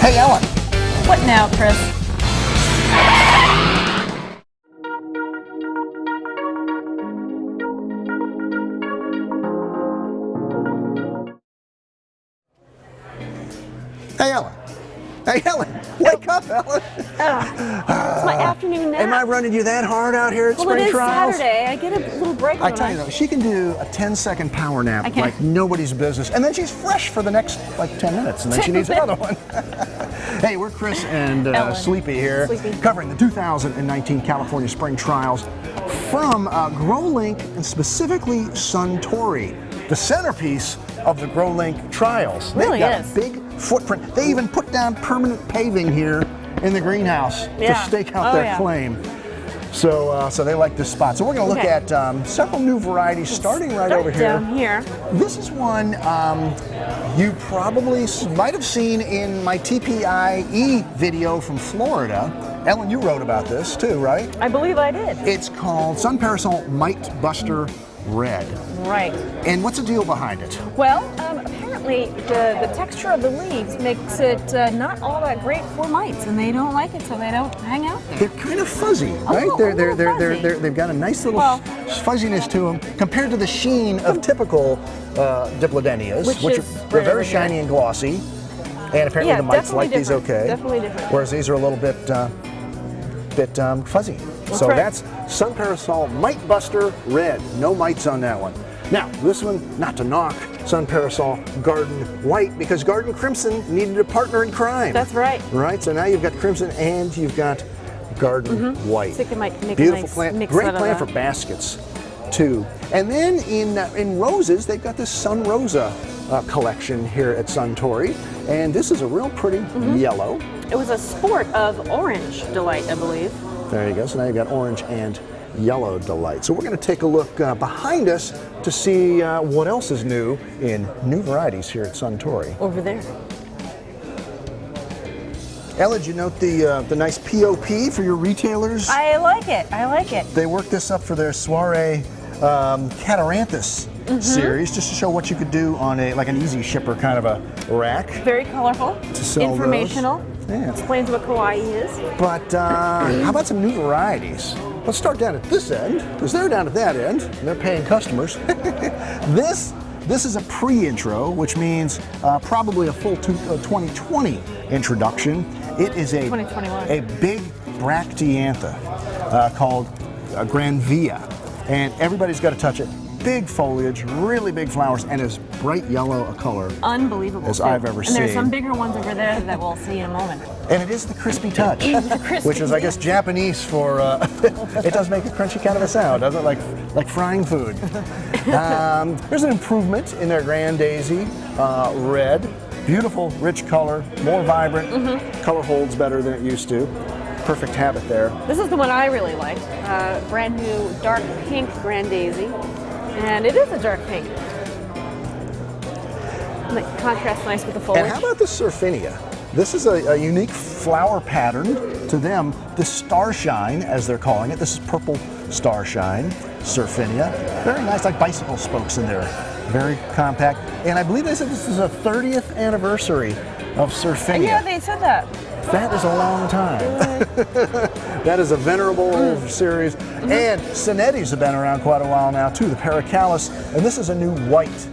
Hey, Ellen. What now, Chris? Hey, Ellen. Hey, Ellen. Wake up, Ellen. It's my afternoon nap. Am I running you that hard out here at Well, Spring it is Trials? Saturday. I get a little break. I tell you though, she can do a 10-second power nap I can. like nobody's business, and then she's fresh for the next like 10 minutes, and then she needs another one. Hey, we're Chris and Sleepy here, covering the 2019 California Spring Trials from GrowLink and specifically Suntory, the centerpiece of the GrowLink Trials. Really They've got is. a big footprint. They even put down permanent paving here in the greenhouse to stake out their claim. So they like this spot. So we're going to look at several new varieties, starting right over here. Down here. This is one you probably might have seen in my TPIE video from Florida. Ellen, you wrote about this too, right? I believe I did. It's called Sun Parasol Mite Buster Red. Right. And what's the deal behind it? Well, apparently the texture of the leaves makes it not all that great for mites, and they don't like it, so they don't hang out there. They're kind of fuzzy, right? They've got a nice little fuzziness to them compared to the sheen of typical Diplodenias, which are very shiny and glossy. And apparently the mites like these okay. Definitely different. Whereas these are a little bit fuzzy. So that's Sun Parasol Mite Buster Red. No mites on that one. Now, this one, not to knock Sun Parasol Garden White, because Garden Crimson needed a partner in crime. That's right. Right, so now you've got Crimson and you've got Garden White. I think it might make Beautiful a nice plant, mix great plant for baskets too. And then in roses, they've got this Sun Rosa collection here at Suntory, and this is a real pretty yellow. It was a sport of Orange Delight, I believe. There you go. So now you've got Orange and Yellow Delight. So we're going to take a look behind us to see what else is new in new varieties here at Suntory. Over there. Ella, did you note the nice POP for your retailers? I like it. I like it. They worked this up for their Soiree Cataranthus series, just to show what you could do on an easy shipper kind of a rack. Very colorful. To sell informational. Those. Yeah. Explains what kawaii is. But how about some new varieties? Let's start down at this end, because they're down at that end, and they're paying customers. This is a pre-intro, which means probably a full 2020 introduction. It is a 2021. A big bracteantha called Granvia, and everybody's got to touch it. Big foliage, really big flowers, and as bright yellow a color unbelievable as I've ever seen. And there's some bigger ones over there that we'll see in a moment. And it is the crispy touch, which is, I guess, Japanese for, it does make a crunchy kind of a sound, doesn't it? Like frying food. There's an improvement in their Grand Daisy Red. Beautiful, rich color, more vibrant. Color holds better than it used to. Perfect habit there. This is the one I really liked. Brand new dark pink Grand Daisy. And it is a dark pink. And it contrasts nice with the foliage. And how about this Surfinia? This is a unique flower pattern to them. The Starshine, as they're calling it. This is purple Starshine, Surfinia. Very nice, like bicycle spokes in there. Very compact. And I believe they said this is a 30th anniversary of Surfinia. Yeah, they said that. That is a long time. That is a venerable series. And Sonettis have been around quite a while now too, the Paracallis. And this is a new white.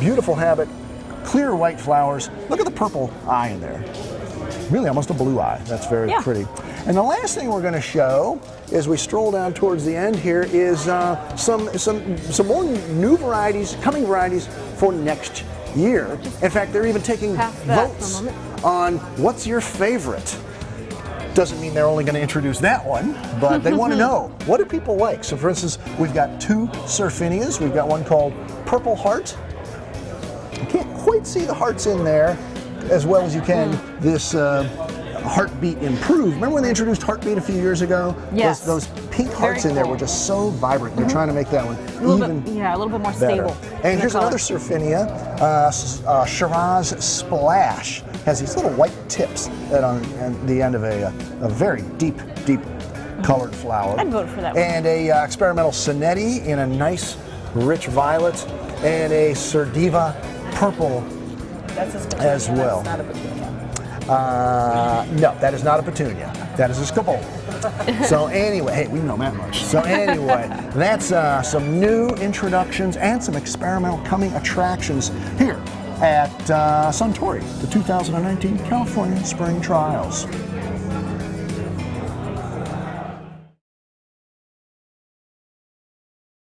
Beautiful habit, clear white flowers. Look at the purple eye in there. Really almost a blue eye. That's very pretty. And the last thing we're going to show as we stroll down towards the end here is some more new varieties, coming varieties for next year. In fact, they're even taking votes on what's your favorite. Doesn't mean they're only going to introduce that one, but they want to know, what do people like? So for instance, we've got two Surfinias. We've got one called Purple Heart. You can't quite see the hearts in there as well as you can this Heartbeat Improved. Remember when they introduced Heartbeat a few years ago? Yes. Those pink hearts in there were just so vibrant. They're trying to make that one a little bit more stable. And here's another Surfinia, Shiraz Splash. Has these little white tips on the end of a very deep colored flower. I'd vote for that one. And a experimental Sonetti in a nice rich violet, and a Surdiva purple as well. No, that is not a petunia. That is a scabola. So anyway, hey, we know that much. So anyway, that's some new introductions and some experimental coming attractions here at Suntory, the 2019 California Spring Trials.